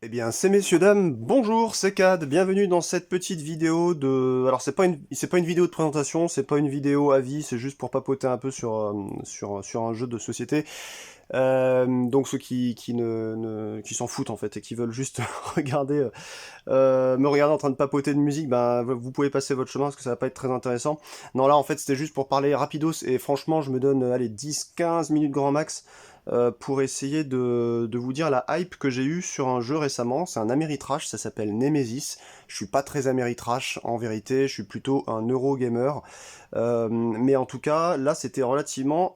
Eh bien, ces messieurs dames, bonjour, c'est Cad, bienvenue dans cette petite vidéo de... Alors, c'est pas une vidéo de présentation, c'est pas une vidéo avis, c'est juste pour papoter un peu sur un jeu de société. Donc ceux qui s'en foutent en fait et qui veulent juste regarder, me regarder en train de papoter de musique, ben vous pouvez passer votre chemin parce que ça va pas être très intéressant. Non, là en fait c'était juste pour parler rapidos et franchement je me donne allez 10-15 minutes grand max pour essayer de vous dire la hype que j'ai eue sur un jeu récemment. C'est un Ameritrash, ça s'appelle Nemesis. Je suis pas très Ameritrash en vérité, je suis plutôt un Eurogamer. Mais en tout cas, là c'était relativement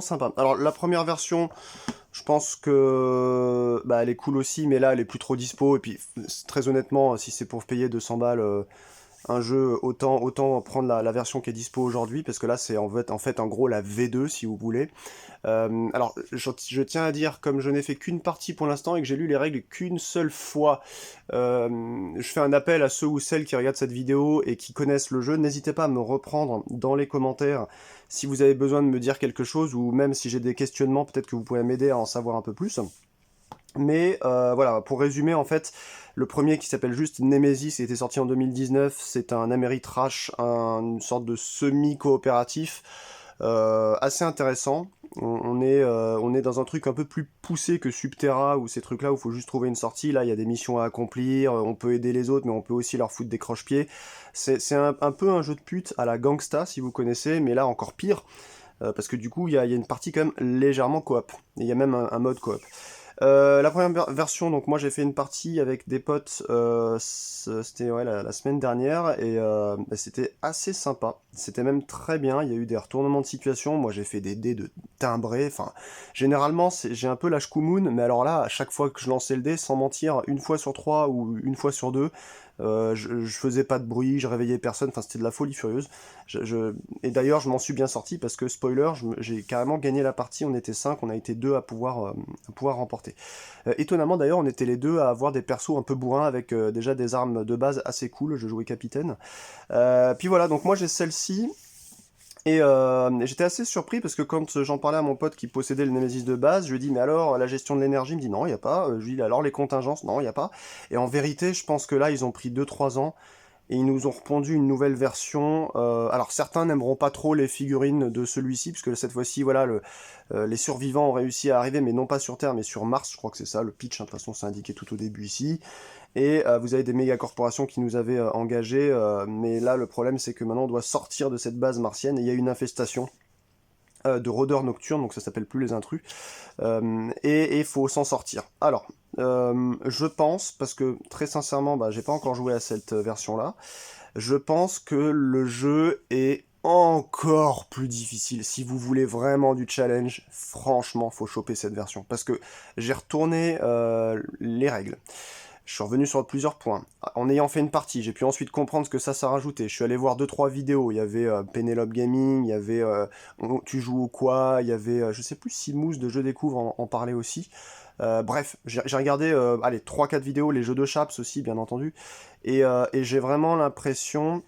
sympa. Alors la première version, je pense que bah, elle est cool aussi, mais là elle est plus trop dispo. Et puis très honnêtement, si c'est pour payer 200 balles un jeu, autant prendre la version qui est dispo aujourd'hui, parce que là c'est en fait en gros la V2 si vous voulez. Alors, je tiens à dire, comme je n'ai fait qu'une partie pour l'instant et que j'ai lu les règles qu'une seule fois, je fais un appel à ceux ou celles qui regardent cette vidéo et qui connaissent le jeu. N'hésitez pas à me reprendre dans les commentaires si vous avez besoin de me dire quelque chose ou même si j'ai des questionnements, peut-être que vous pouvez m'aider à en savoir un peu plus. Mais voilà, pour résumer, en fait, le premier qui s'appelle juste Nemesis était sorti en 2019. C'est un Ameritrash, une sorte de semi-coopératif assez intéressant. On est dans un truc un peu plus poussé que Subterra ou ces trucs-là où il faut juste trouver une sortie. Là, il y a des missions à accomplir, on peut aider les autres, mais on peut aussi leur foutre des croche-pieds. C'est un peu un jeu de pute à la Gangsta, si vous connaissez, mais là encore pire, parce que du coup, il y a une partie quand même légèrement coop. Et il y a même un mode coop. La première version, donc moi j'ai fait une partie avec des potes, c'était ouais, la semaine dernière, et bah, c'était assez sympa. C'était même très bien, il y a eu des retournements de situation, moi j'ai fait des dés de timbrés, enfin, généralement j'ai un peu la shkumoun, mais alors là, à chaque fois que je lançais le dé, sans mentir, une fois sur trois ou une fois sur deux, je faisais pas de bruit, je réveillais personne, enfin c'était de la folie furieuse. Et d'ailleurs je m'en suis bien sorti parce que, spoiler, j'ai carrément gagné la partie, on était 5, on a été 2 à pouvoir remporter. Étonnamment d'ailleurs, on était les deux à avoir des persos un peu bourrins avec déjà des armes de base assez cool, je jouais capitaine. Puis voilà, donc moi j'ai celle-ci, et j'étais assez surpris parce que quand j'en parlais à mon pote qui possédait le Nemesis de base, je lui ai dit mais alors la gestion de l'énergie, il me dit non, il n'y a pas. Je lui dis alors les contingences, non, il n'y a pas. Et en vérité, je pense que là, ils ont pris 2-3 ans et ils nous ont repondu une nouvelle version. Alors certains n'aimeront pas trop les figurines de celui-ci, puisque cette fois-ci, voilà, les survivants ont réussi à arriver, mais non pas sur Terre, mais sur Mars, je crois que c'est ça, le pitch, hein, de toute façon c'est indiqué tout au début ici. Et vous avez des méga corporations qui nous avaient engagés, mais là le problème c'est que maintenant on doit sortir de cette base martienne, et il y a une infestation de rôdeurs nocturnes, donc ça s'appelle plus les intrus, et il faut s'en sortir. Alors, je pense, parce que très sincèrement, bah, j'ai pas encore joué à cette version-là, je pense que le jeu est encore plus difficile. Si vous voulez vraiment du challenge, franchement, faut choper cette version. Parce que j'ai retourné les règles. Je suis revenu sur plusieurs points. En ayant fait une partie, j'ai pu ensuite comprendre ce que ça rajoutait. Je suis allé voir deux trois vidéos. Il y avait Penelope Gaming, il y avait Tu joues ou quoi, il y avait, je sais plus si Mousse de Jeux Découvre en parlait aussi. Bref, j'ai regardé allez, 3-4 vidéos, les jeux de Chaps aussi, bien entendu. Et j'ai vraiment l'impression,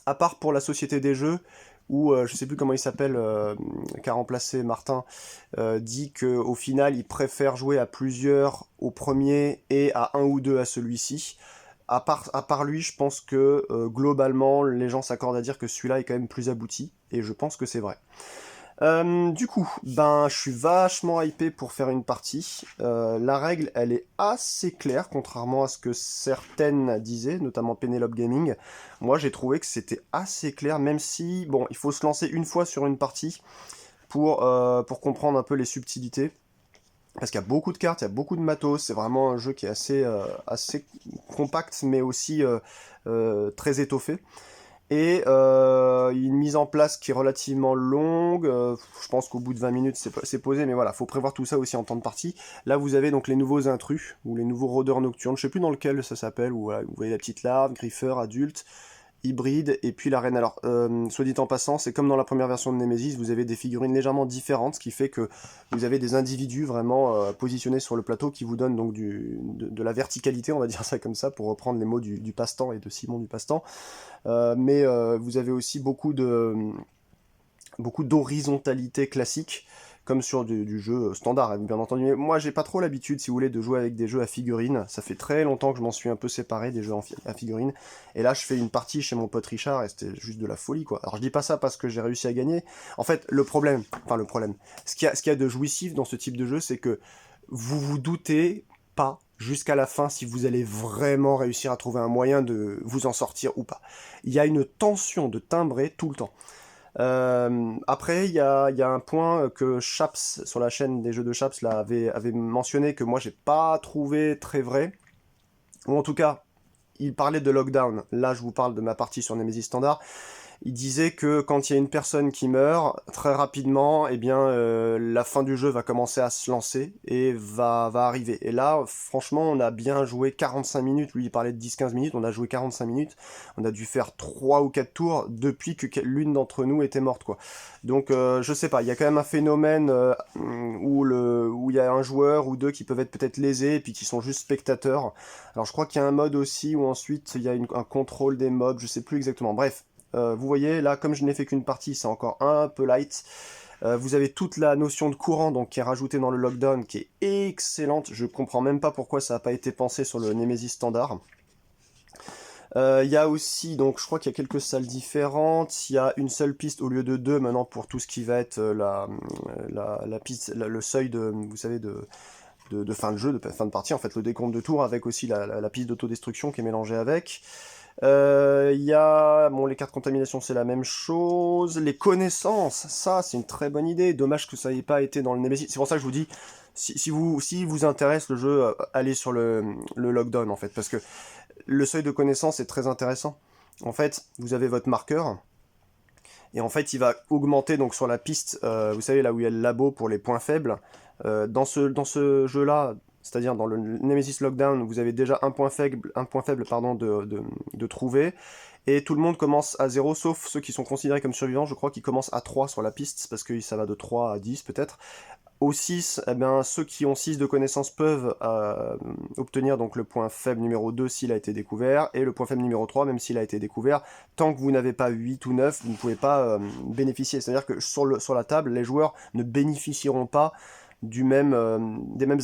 à part pour la Société des Jeux, où je sais plus comment il s'appelle, qui a remplacé Martin, dit qu'au final il préfère jouer à plusieurs au premier et à un ou deux à celui-ci. À part lui, je pense que globalement les gens s'accordent à dire que celui-là est quand même plus abouti, et je pense que c'est vrai. Du coup, ben, je suis vachement hypé pour faire une partie. La règle, elle est assez claire, contrairement à ce que certaines disaient, notamment Penelope Gaming. Moi, j'ai trouvé que c'était assez clair, même si, bon, il faut se lancer une fois sur une partie pour comprendre un peu les subtilités. Parce qu'il y a beaucoup de cartes, il y a beaucoup de matos, c'est vraiment un jeu qui est assez compact, mais aussi très étoffé. Et une mise en place qui est relativement longue. Je pense qu'au bout de 20 minutes, c'est posé, mais voilà, faut prévoir tout ça aussi en temps de partie. Là, vous avez donc les nouveaux intrus, ou les nouveaux rôdeurs nocturnes, je sais plus dans lequel ça s'appelle, où voilà, vous voyez la petite larve, griffeur, adulte, hybride, et puis la reine. Alors, soit dit en passant, c'est comme dans la première version de Nemesis, vous avez des figurines légèrement différentes, ce qui fait que vous avez des individus vraiment positionnés sur le plateau qui vous donnent donc de la verticalité, on va dire ça comme ça, pour reprendre les mots du passe-temps et de Simon du passe-temps. Mais vous avez aussi beaucoup d'horizontalité classique, comme sur du jeu standard, hein, bien entendu. Mais moi, j'ai pas trop l'habitude, si vous voulez, de jouer avec des jeux à figurines. Ça fait très longtemps que je m'en suis un peu séparé des jeux à figurines. Et là, je fais une partie chez mon pote Richard, et c'était juste de la folie, quoi. Alors, je dis pas ça parce que j'ai réussi à gagner. En fait, le problème, ce qu'il y a de jouissif dans ce type de jeu, c'est que vous vous doutez pas jusqu'à la fin si vous allez vraiment réussir à trouver un moyen de vous en sortir ou pas. Il y a une tension de timbrer tout le temps. Après, il y a un point que Chaps, sur la chaîne des jeux de Chaps, là, avait mentionné que moi j'ai pas trouvé très vrai. Ou en tout cas, il parlait de lockdown. Là, je vous parle de ma partie sur Nemesis Standard. Il disait que quand il y a une personne qui meurt, très rapidement, eh bien, la fin du jeu va commencer à se lancer et va arriver. Et là, franchement, on a bien joué 45 minutes. Lui, il parlait de 10-15 minutes. On a joué 45 minutes. On a dû faire 3 ou 4 tours depuis que l'une d'entre nous était morte, quoi. Donc, je sais pas. Il y a quand même un phénomène où il y a un joueur ou deux qui peuvent être peut-être lésés et puis qui sont juste spectateurs. Alors, je crois qu'il y a un mode aussi où ensuite il y a un contrôle des mobs. Je sais plus exactement. Bref. Vous voyez, là, comme je n'ai fait qu'une partie, c'est encore un peu light. Vous avez toute la notion de courant donc, qui est rajoutée dans le lockdown, qui est excellente. Je comprends même pas pourquoi ça n'a pas été pensé sur le Nemesis standard. Il y a aussi, donc je crois qu'il y a quelques salles différentes. Il y a une seule piste au lieu de deux maintenant pour tout ce qui va être la piste, le seuil de, vous savez, de fin de jeu, de fin de partie, en fait, le décompte de tours, avec aussi la piste d'autodestruction qui est mélangée avec. Il y a, bon, les cartes contamination, c'est la même chose. Les connaissances, ça, c'est une très bonne idée. Dommage que ça n'ait pas été dans le Nemesis. C'est pour ça que je vous dis, si vous intéresse le jeu, allez sur le lockdown, en fait, parce que le seuil de connaissance est très intéressant. En fait, vous avez votre marqueur, et en fait, il va augmenter donc sur la piste, vous savez, là où il y a le labo pour les points faibles. Dans ce jeu-là, c'est-à-dire dans le Nemesis Lockdown, vous avez déjà un point faible pardon, de trouver, et tout le monde commence à 0, sauf ceux qui sont considérés comme survivants, je crois qu'ils commencent à 3 sur la piste, parce que ça va de 3 à 10 peut-être. Au 6, eh bien, ceux qui ont 6 de connaissances peuvent obtenir donc le point faible numéro 2 s'il a été découvert, et le point faible numéro 3 même s'il a été découvert. Tant que vous n'avez pas 8 ou 9, vous ne pouvez pas bénéficier. C'est-à-dire que sur la table, les joueurs ne bénéficieront pas des mêmes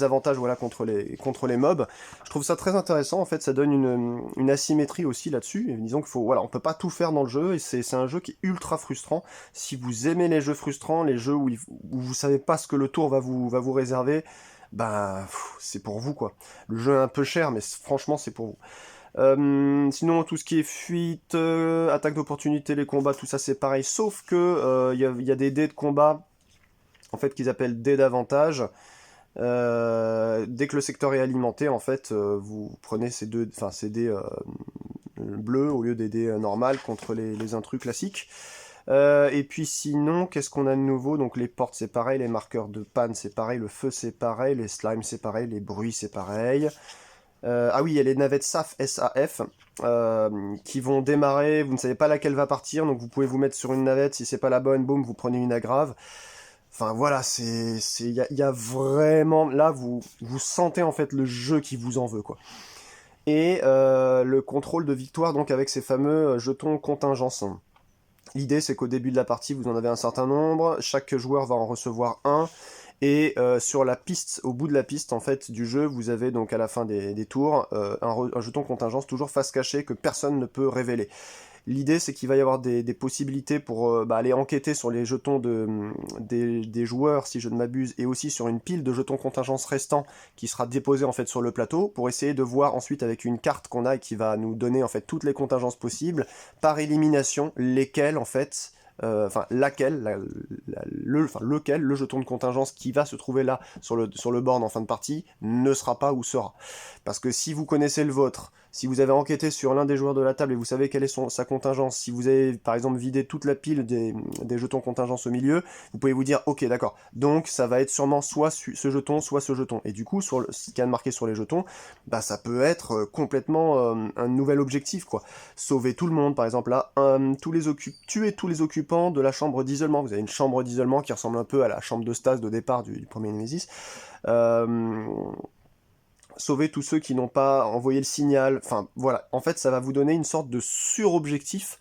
avantages voilà, contre les mobs. Je trouve ça très intéressant, en fait, ça donne une asymétrie aussi là-dessus. Disons qu'il faut, voilà, on peut pas tout faire dans le jeu, et c'est un jeu qui est ultra frustrant. Si vous aimez les jeux frustrants, les jeux où vous savez pas ce que le tour va vous réserver, bah c'est pour vous, quoi. Le jeu est un peu cher, mais franchement c'est pour vous. Sinon, tout ce qui est fuite, attaque d'opportunité, les combats, tout ça c'est pareil, sauf que y a des dés de combat en fait qu'ils appellent dés d'avantage. Dès que le secteur est alimenté, en fait, vous prenez ces dés bleus au lieu des dés normales contre les intrus classiques. Et puis sinon, qu'est-ce qu'on a de nouveau? Donc les portes c'est pareil, les marqueurs de panne c'est pareil, le feu c'est pareil, les slimes c'est pareil, les bruits c'est pareil. Ah oui, il y a les navettes SAF, SAF, qui vont démarrer, vous ne savez pas laquelle va partir, donc vous pouvez vous mettre sur une navette, si c'est pas la bonne, boum, vous prenez une aggrave. Enfin voilà, il y a vraiment, là vous sentez en fait le jeu qui vous en veut, quoi. Et le contrôle de victoire donc avec ces fameux jetons contingence. L'idée c'est qu'au début de la partie vous en avez un certain nombre, chaque joueur va en recevoir un, et sur la piste, au bout de la piste en fait du jeu, vous avez donc à la fin des tours un jeton contingence toujours face cachée que personne ne peut révéler. L'idée, c'est qu'il va y avoir des possibilités pour aller enquêter sur les jetons des joueurs, si je ne m'abuse, et aussi sur une pile de jetons contingence restants qui sera déposée en fait sur le plateau, pour essayer de voir ensuite avec une carte qu'on a et qui va nous donner en fait toutes les contingences possibles, par élimination, lesquelles en fait... lequel, le jeton de contingence qui va se trouver là sur le board en fin de partie, ne sera pas ou sera. Parce que si vous connaissez le vôtre, si vous avez enquêté sur l'un des joueurs de la table et vous savez quelle est sa contingence, si vous avez par exemple vidé toute la pile des jetons contingence au milieu, vous pouvez vous dire ok d'accord, donc ça va être sûrement soit ce jeton, soit ce jeton. Et du coup, sur ce qu'il y a marqué sur les jetons, bah ça peut être complètement un nouvel objectif, quoi. Sauver tout le monde, par exemple là, tuer tous les occupants de la chambre d'isolement. Vous avez une chambre d'isolement qui ressemble un peu à la chambre de stase de départ du premier Nemesis. Sauver tous ceux qui n'ont pas envoyé le signal, enfin voilà, en fait ça va vous donner une sorte de sur-objectif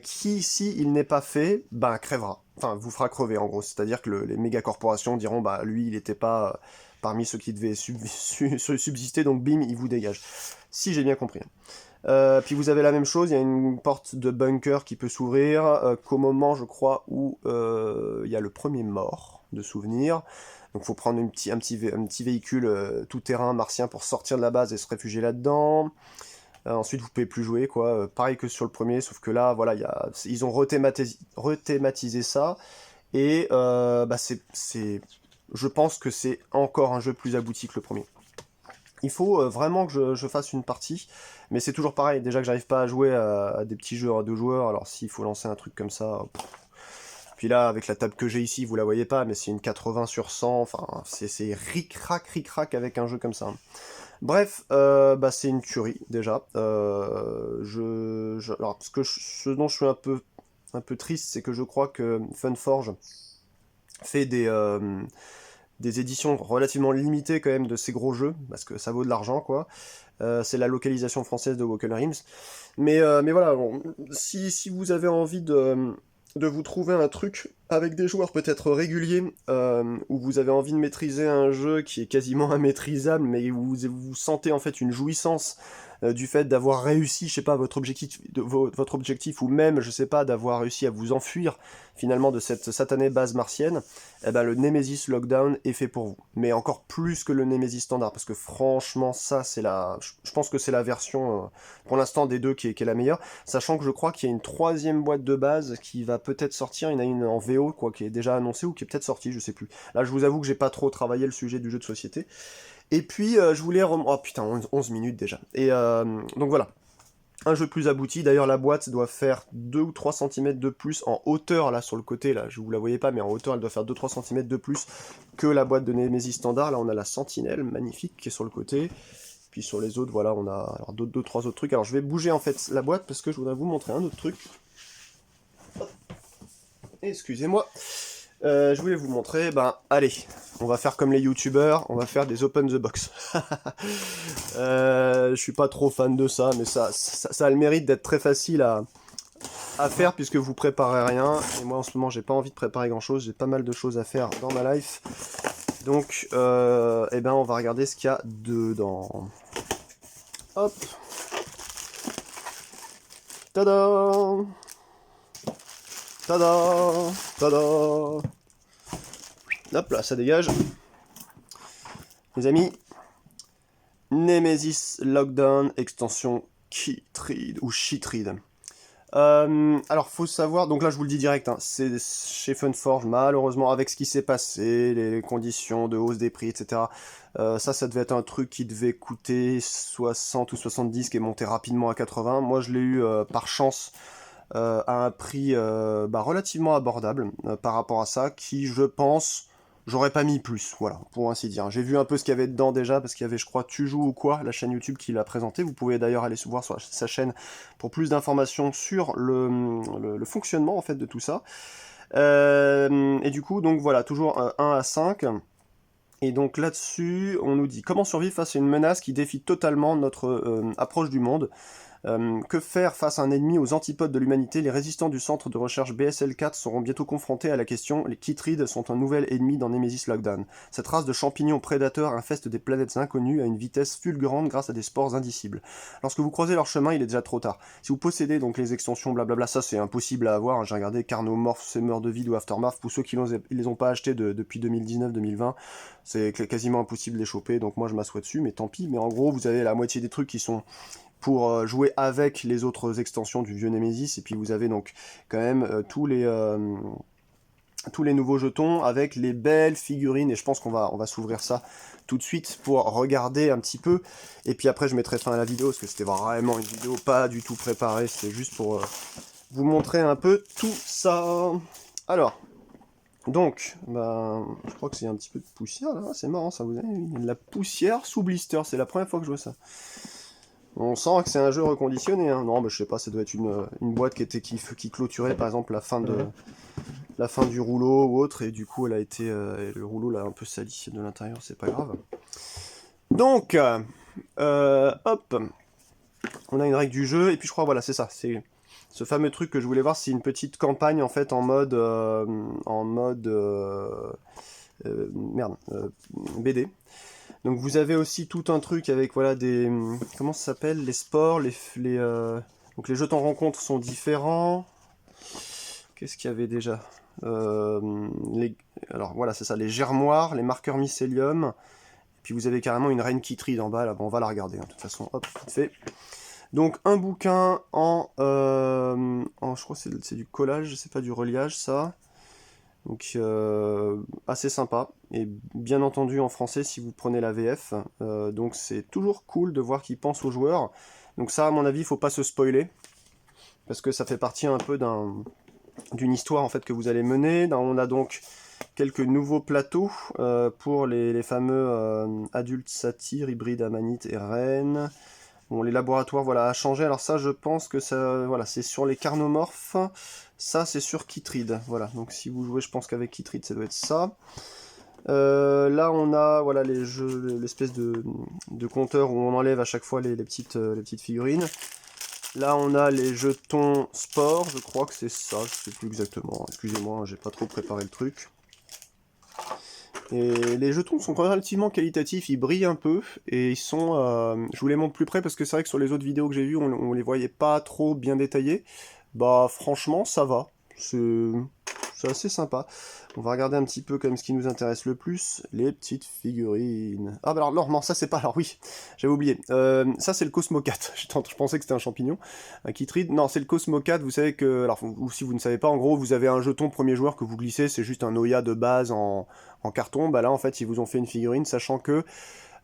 qui, si il n'est pas fait, ben crèvera. Enfin, vous fera crever en gros. C'est-à-dire que les méga corporations diront, bah lui, il n'était pas parmi ceux qui devaient subsister, donc bim, il vous dégage. Si j'ai bien compris. Puis vous avez la même chose, il y a une porte de bunker qui peut s'ouvrir qu'au moment, je crois, où il y a le premier mort de souvenir. Donc il faut prendre un petit véhicule tout-terrain martien pour sortir de la base et se réfugier là-dedans. Ensuite, vous pouvez plus jouer, quoi. Pareil que sur le premier, sauf que là, voilà, ils ont rethématisé ça. Et bah, je pense que c'est encore un jeu plus abouti que le premier. Il faut vraiment que je fasse une partie, mais c'est toujours pareil. Déjà que j'arrive pas à jouer à des petits jeux à 2 joueurs, alors s'il faut lancer un truc comme ça... Puis là, avec la table que j'ai ici, vous la voyez pas, mais c'est une 80 sur 100, enfin, c'est ric-rac avec un jeu comme ça. Bref, bah, c'est une tuerie, déjà. Alors, ce dont je suis un peu triste, c'est que je crois que Funforge fait des éditions relativement limitées quand même de ces gros jeux, parce que ça vaut de l'argent, quoi. C'est la localisation française de Woken Realms. Mais voilà, bon, si vous avez envie de vous trouver un truc avec des joueurs peut-être réguliers, où vous avez envie de maîtriser un jeu qui est quasiment immaîtrisable, mais où vous sentez en fait une jouissance du fait d'avoir réussi, je sais pas, votre objectif, ou même, je sais pas, d'avoir réussi à vous enfuir finalement de cette satanée base martienne, eh ben le Nemesis Lockdown est fait pour vous. Mais encore plus que le Nemesis standard, parce que franchement, ça c'est je pense que c'est la version, pour l'instant des deux qui est la meilleure, sachant que je crois qu'il y a une troisième boîte de base qui va peut-être sortir, il y en a une en VO, quoi, qui est déjà annoncée ou qui est peut-être sortie, je sais plus. Là, je vous avoue que j'ai pas trop travaillé le sujet du jeu de société. Et puis, je voulais... Oh putain, 11 minutes déjà. Et donc voilà. Un jeu plus abouti, d'ailleurs la boîte doit faire 2 ou 3 cm de plus en hauteur, là sur le côté, là je vous la voyais pas, mais en hauteur elle doit faire 2-3 cm de plus que la boîte de Nemesis standard. Là on a la sentinelle, magnifique, qui est sur le côté. Puis sur les autres, voilà, on a alors 2-3 autres trucs. Alors je vais bouger en fait la boîte parce que je voudrais vous montrer un autre truc. Excusez-moi. Je voulais vous montrer, ben allez, on va faire comme les youtubeurs, on va faire des open the box. Je suis pas trop fan de ça, mais ça a le mérite d'être très facile à faire puisque vous préparez rien. Et moi en ce moment j'ai pas envie de préparer grand chose, j'ai pas mal de choses à faire dans ma life. Donc eh ben on va regarder ce qu'il y a dedans. Hop. Tada! Tada! Tada! Hop là, ça dégage. Les amis, Nemesis Lockdown extension Keytreed ou Sheetreed. Alors, faut savoir, donc là je vous le dis direct, hein, c'est chez Funforge, malheureusement, avec ce qui s'est passé, les conditions de hausse des prix, etc. Ça devait être un truc qui devait coûter 60 ou 70, qui est monté rapidement à 80. Moi, je l'ai eu par chance à un prix relativement abordable par rapport à ça, qui, je pense, j'aurais pas mis plus, voilà, pour ainsi dire. J'ai vu un peu ce qu'il y avait dedans déjà, parce qu'il y avait, je crois, Tu joues ou quoi, la chaîne YouTube qui l'a présenté. Vous pouvez d'ailleurs aller voir sur sa chaîne pour plus d'informations sur le fonctionnement, en fait, de tout ça. Et du coup, donc voilà, toujours 1 à 5. Et donc là-dessus, on nous dit comment survivre face à une menace qui défie totalement notre approche du monde. Que faire face à un ennemi aux antipodes de l'humanité? Les résistants du centre de recherche BSL-4 seront bientôt confrontés à la question. Les Keytreed sont un nouvel ennemi dans Nemesis Lockdown. Cette race de champignons prédateurs infeste des planètes inconnues à une vitesse fulgurante grâce à des spores indicibles. Lorsque vous croisez leur chemin, il est déjà trop tard. Si vous possédez donc les extensions blablabla, ça c'est impossible à avoir. J'ai regardé Carnomorph, Summer de Vide ou Aftermath. Pour ceux qui les ont pas achetés depuis 2019-2020, c'est quasiment impossible de les choper. Donc moi je m'assois dessus, mais tant pis. Mais en gros, vous avez la moitié des trucs qui sont pour jouer avec les autres extensions du vieux Nemesis, et puis vous avez donc quand même tous les nouveaux jetons avec les belles figurines, et je pense qu'on va s'ouvrir ça tout de suite pour regarder un petit peu, et puis après je mettrai fin à la vidéo, parce que c'était vraiment une vidéo pas du tout préparée, c'était juste pour vous montrer un peu tout ça. Alors, donc, je crois que c'est un petit peu de poussière là, c'est marrant ça, vous avez il y a de la poussière sous blister, c'est la première fois que je vois ça. On sent que c'est un jeu reconditionné, hein. Non, je sais pas, ça doit être une boîte qui clôturait par exemple la fin du rouleau ou autre, et du coup elle a été, le rouleau l'a un peu sali de l'intérieur, c'est pas grave. Donc, hop, on a une règle du jeu, et puis je crois, voilà, c'est ça, c'est Ce fameux truc que je voulais voir, c'est une petite campagne en fait en mode, merde, BD. Donc vous avez aussi tout un truc avec voilà des, comment ça s'appelle, les sports, donc les jetons rencontres sont différents. Qu'est-ce qu'il y avait déjà? Alors voilà, c'est ça, les germoirs, les marqueurs mycélium. Puis vous avez carrément une reine Chytride en bas, là, bon, on va la regarder, hein, de toute façon, hop, vite fait. Donc un bouquin je crois que c'est du collage, c'est pas du reliage ça. Donc assez sympa, et bien entendu en français si vous prenez la VF. Donc c'est toujours cool de voir qu'ils pensent aux joueurs. Donc ça à mon avis, il faut pas se spoiler, parce que ça fait partie un peu d'une histoire en fait que vous allez mener. On a donc quelques nouveaux plateaux pour les fameux adultes satyres, hybrides, amanites et reines. Bon, les laboratoires, voilà, à changer. Alors ça, je pense que ça, voilà, c'est sur les carnomorphes. Ça, c'est sur Chytride. Voilà, donc si vous jouez, je pense qu'avec Chytride, ça doit être ça. Là, on a, voilà, les jeux, l'espèce de compteur où on enlève à chaque fois les petites figurines. Là, on a les jetons sport. Je crois que c'est ça. Je sais plus exactement. Excusez-moi, j'ai pas trop préparé le truc. Et les jetons sont quand même relativement qualitatifs, ils brillent un peu, et ils sont... je vous les montre plus près, parce que c'est vrai que sur les autres vidéos que j'ai vues, on les voyait pas trop bien détaillés. Bah franchement, ça va. C'est assez sympa. On va regarder un petit peu comme ce qui nous intéresse le plus, les petites figurines. Ah bah alors non, ça c'est pas... Alors oui, j'avais oublié. Ça c'est le Cosmocat. Je pensais que c'était un champignon, un Chytride. Non, c'est le Cosmocat, vous savez que... Alors, ou si vous ne savez pas, en gros, vous avez un jeton premier joueur que vous glissez, c'est juste un Oya de base en carton. Bah là, en fait, ils vous ont fait une figurine, sachant que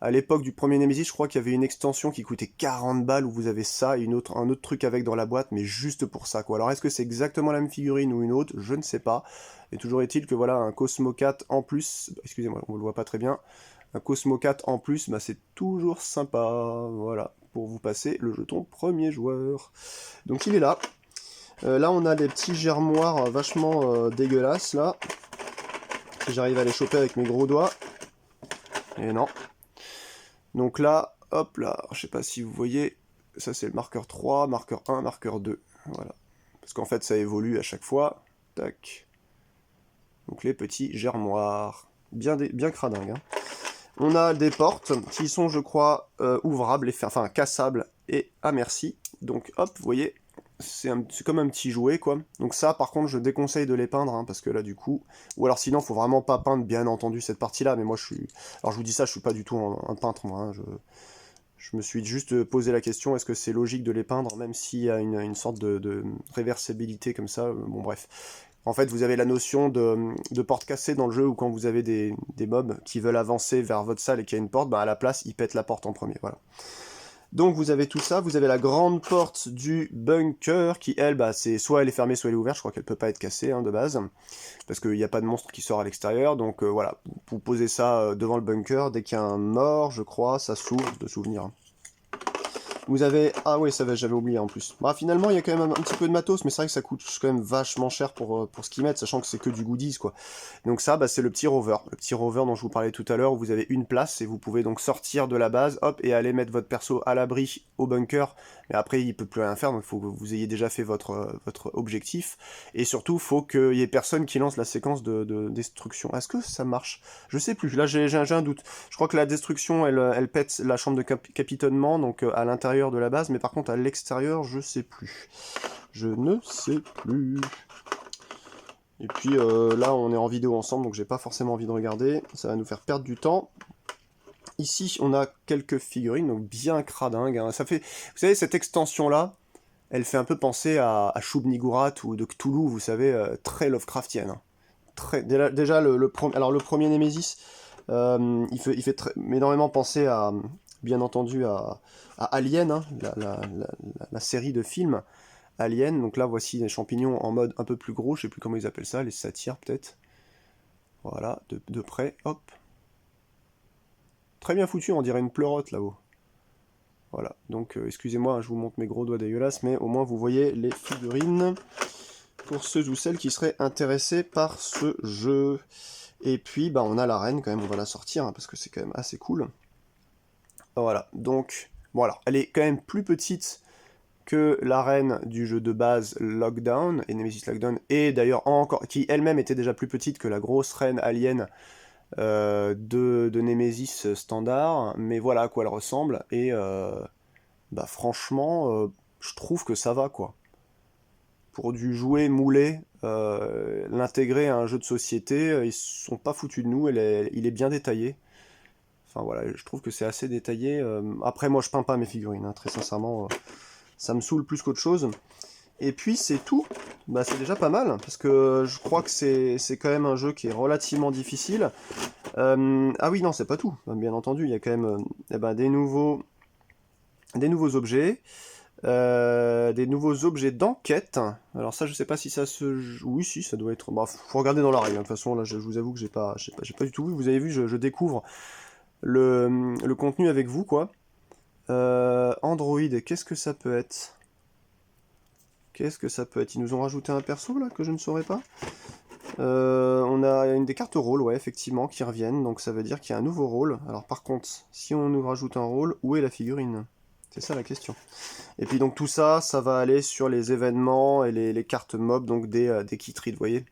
à l'époque du premier Nemesis, je crois qu'il y avait une extension qui coûtait 40 balles où vous avez ça et un autre truc avec dans la boîte, mais juste pour ça, quoi. Alors, est-ce que c'est exactement la même figurine ou une autre? Je ne sais pas. Et toujours est-il que voilà, un Cosmocat en plus, excusez-moi, on le voit pas très bien, un Cosmocat en plus, bah, c'est toujours sympa, voilà, pour vous passer le jeton premier joueur. Donc il est là. Là, on a des petits germoirs vachement dégueulasses, là. Si j'arrive à les choper avec mes gros doigts. Et non. Donc là, hop là, je sais pas si vous voyez, ça c'est le marqueur 3, marqueur 1, marqueur 2. Voilà. Parce qu'en fait, ça évolue à chaque fois. Tac. Donc les petits germoirs. Bien cradingues. Hein. On a des portes qui sont, je crois, ouvrables, enfin cassables et à merci. Donc hop, vous voyez, c'est comme un petit jouet, quoi. Donc ça, par contre, je déconseille de les peindre, hein, parce que là, du coup... Ou alors sinon, faut vraiment pas peindre, bien entendu, cette partie-là, mais moi, je suis... Alors je vous dis ça, je suis pas du tout un peintre, moi. Hein, je me suis juste posé la question, est-ce que c'est logique de les peindre, même s'il y a une sorte de réversibilité comme ça, bon bref. En fait, vous avez la notion de porte cassée dans le jeu, où quand vous avez des mobs qui veulent avancer vers votre salle et qu'il y a une porte, bah à la place, ils pètent la porte en premier, voilà. Donc vous avez tout ça, vous avez la grande porte du bunker, qui elle, bah c'est soit elle est fermée, soit elle est ouverte, je crois qu'elle peut pas être cassée, hein, de base, parce qu'il n'y a pas de monstre qui sort à l'extérieur, donc voilà, vous posez ça devant le bunker, dès qu'il y a un mort, je crois, ça s'ouvre, de souvenir. Hein. Vous avez... Ah oui, j'avais oublié en plus. Bah finalement, il y a quand même un petit peu de matos, mais c'est vrai que ça coûte quand même vachement cher pour ce qu'ils mettent, sachant que c'est que du goodies, quoi. Donc ça, bah, c'est le petit rover. Le petit rover dont je vous parlais tout à l'heure, où vous avez une place, et vous pouvez donc sortir de la base, hop, et aller mettre votre perso à l'abri au bunker. Mais après, il peut plus rien faire, donc il faut que vous ayez déjà fait votre objectif. Et surtout, il faut qu'il y ait personne qui lance la séquence de destruction. Est-ce que ça marche? Je sais plus, là j'ai un doute. Je crois que la destruction, elle pète la chambre de capitonnement, donc à l'intérieur de la base, mais par contre à l'extérieur, je sais plus. Je ne sais plus. Et puis là, on est en vidéo ensemble, donc j'ai pas forcément envie de regarder. Ça va nous faire perdre du temps. Ici, on a quelques figurines, donc bien cradingues. Hein. Ça fait, vous savez, cette extension-là, elle fait un peu penser à Shub-Niggurath ou de Cthulhu, vous savez, très Lovecraftienne. Hein. Déjà, le premier Nemesis, il fait énormément penser à, bien entendu, à Alien, hein, la série de films Alien. Donc là, voici des champignons en mode un peu plus gros, je sais plus comment ils appellent ça, les satyres peut-être. Voilà, de près, hop. Très bien foutu, on dirait une pleurote là-haut. Voilà, donc excusez-moi, hein, je vous montre mes gros doigts dégueulasses, mais au moins vous voyez les figurines pour ceux ou celles qui seraient intéressés par ce jeu. Et puis, bah, on a la reine quand même, on va la sortir, hein, parce que c'est quand même assez cool. Voilà, donc, bon alors, elle est quand même plus petite que la reine du jeu de base Lockdown, et Nemesis Lockdown, et d'ailleurs encore, qui elle-même était déjà plus petite que la grosse reine alien de Nemesis standard, mais voilà à quoi elle ressemble, et bah franchement, je trouve que ça va, quoi. Pour du jouet moulé, l'intégrer à un jeu de société, ils sont pas foutus de nous, il est bien détaillé. Enfin voilà, je trouve que c'est assez détaillé. Après, moi je peins pas mes figurines, hein, très sincèrement, ça me saoule plus qu'autre chose. Et puis c'est tout, bah, c'est déjà pas mal, parce que je crois que c'est quand même un jeu qui est relativement difficile. Ah oui, non, c'est pas tout, bien entendu, il y a quand même eh ben, des nouveaux objets. Des nouveaux objets d'enquête. Alors ça, je sais pas si ça se... Oui, si, ça doit être... Bah, faut regarder dans la règle. De toute façon, là, je vous avoue que j'ai pas du tout vu. Vous avez vu, je découvre le contenu avec vous, quoi. Android, qu'est-ce que ça peut être? Qu'est-ce que ça peut être? Ils nous ont rajouté un perso, là, que je ne saurais pas. On a des cartes rôle, ouais, effectivement, qui reviennent. Donc ça veut dire qu'il y a un nouveau rôle. Alors par contre, si on nous rajoute un rôle, où est la figurine? C'est ça la question. Et puis donc tout ça, ça va aller sur les événements et les cartes mob, donc des keytrades, vous voyez.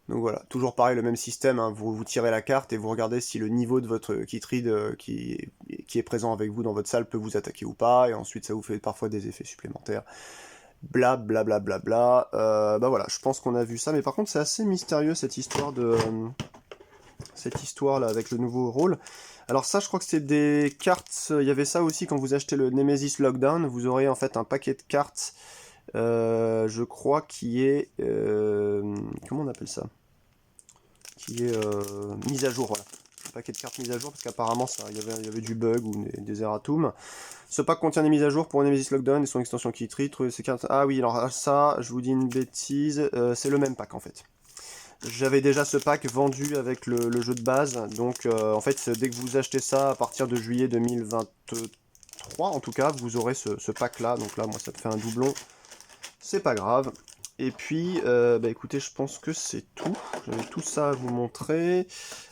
Donc voilà, toujours pareil, le même système, hein. Vous tirez la carte et vous regardez si le niveau de votre keytrade qui est présent avec vous dans votre salle peut vous attaquer ou pas, et ensuite ça vous fait parfois des effets supplémentaires. Bla bla bla bla bla. Bah voilà, je pense qu'on a vu ça, mais par contre c'est assez mystérieux cette histoire de... cette histoire là avec le nouveau rôle. Alors ça, je crois que c'est des cartes, il y avait ça aussi quand vous achetez le Nemesis Lockdown, vous aurez en fait un paquet de cartes, je crois, qui est... comment on appelle ça? Qui est mise à jour, voilà. Un paquet de cartes mise à jour, parce qu'apparemment il y avait du bug ou des erratums. Ce pack contient des mises à jour pour Nemesis Lockdown et son extension Keytrade. Trouvez ces cartes... Ah oui, alors ça, je vous dis une bêtise, c'est le même pack en fait. J'avais déjà ce pack vendu avec le jeu de base, donc en fait dès que vous achetez ça à partir de juillet 2023 en tout cas, vous aurez ce pack là, donc là moi ça me fait un doublon, c'est pas grave. Et puis bah écoutez, je pense que c'est tout, j'avais tout ça à vous montrer.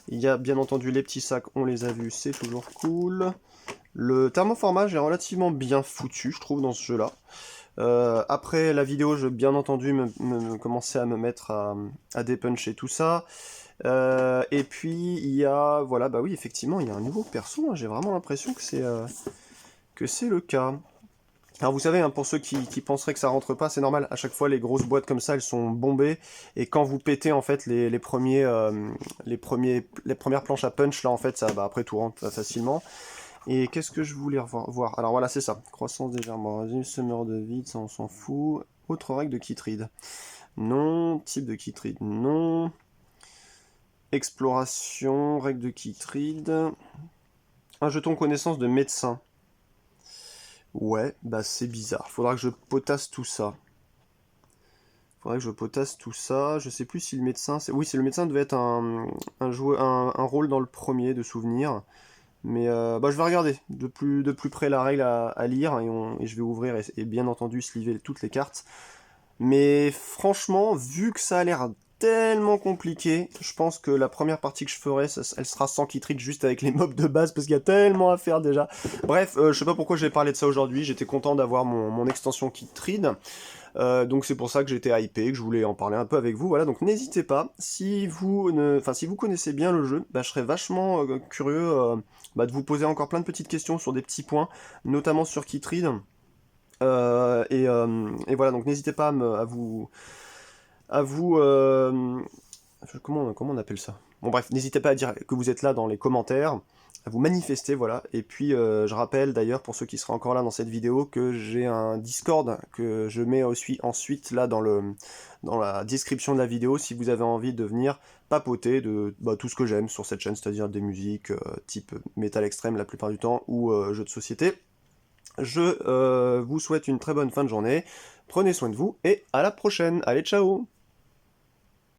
Il y a bien entendu les petits sacs, on les a vus, c'est toujours cool. Le thermoformage est relativement bien foutu je trouve dans ce jeu là. Après la vidéo, je vais bien entendu commencer à me mettre à dépuncher tout ça. Et puis il y a, voilà, bah oui, effectivement, il y a un nouveau perso, hein. J'ai vraiment l'impression que c'est le cas. Alors vous savez, hein, pour ceux qui penseraient que ça rentre pas, c'est normal, à chaque fois les grosses boîtes comme ça, elles sont bombées, et quand vous pétez en fait les premières planches à punch, là en fait, ça, bah, après tout rentre facilement. Et qu'est-ce que je voulais voir? Alors voilà, c'est ça. Croissance des germes abrasifs, semeur de vide, ça on s'en fout. Autre règle de Keytrade. Non. Type de Keytrade. Non. Exploration, règle de Keytrade. Un jeton connaissance de médecin. Ouais, bah c'est bizarre. Faudra que je potasse tout ça. Je sais plus si le médecin... Oui, c'est le médecin devait être un rôle dans le premier de souvenir. Mais bah, je vais regarder de plus près la règle à lire, et je vais ouvrir et bien entendu sliver toutes les cartes. Mais franchement, vu que ça a l'air tellement compliqué, je pense que la première partie que je ferai, elle sera sans Keytrade, juste avec les mobs de base, parce qu'il y a tellement à faire déjà. Bref, je sais pas pourquoi j'ai parlé de ça aujourd'hui, j'étais content d'avoir mon extension Keytrade. Donc c'est pour ça que j'étais hypé, que je voulais en parler un peu avec vous. Voilà, donc n'hésitez pas, si vous connaissez bien le jeu, bah, je serais vachement curieux bah, de vous poser encore plein de petites questions sur des petits points, notamment sur Keytrade. Et voilà, donc n'hésitez pas comment on appelle ça? Bon bref, n'hésitez pas à dire que vous êtes là dans les commentaires, à vous manifester, voilà. Et puis je rappelle d'ailleurs, pour ceux qui seraient encore là dans cette vidéo, que j'ai un Discord que je mets aussi ensuite là dans la description de la vidéo, si vous avez envie de venir papoter de tout ce que j'aime sur cette chaîne, c'est-à-dire des musiques type métal extrême la plupart du temps, ou jeux de société. Je vous souhaite une très bonne fin de journée, prenez soin de vous, et à la prochaine, allez ciao!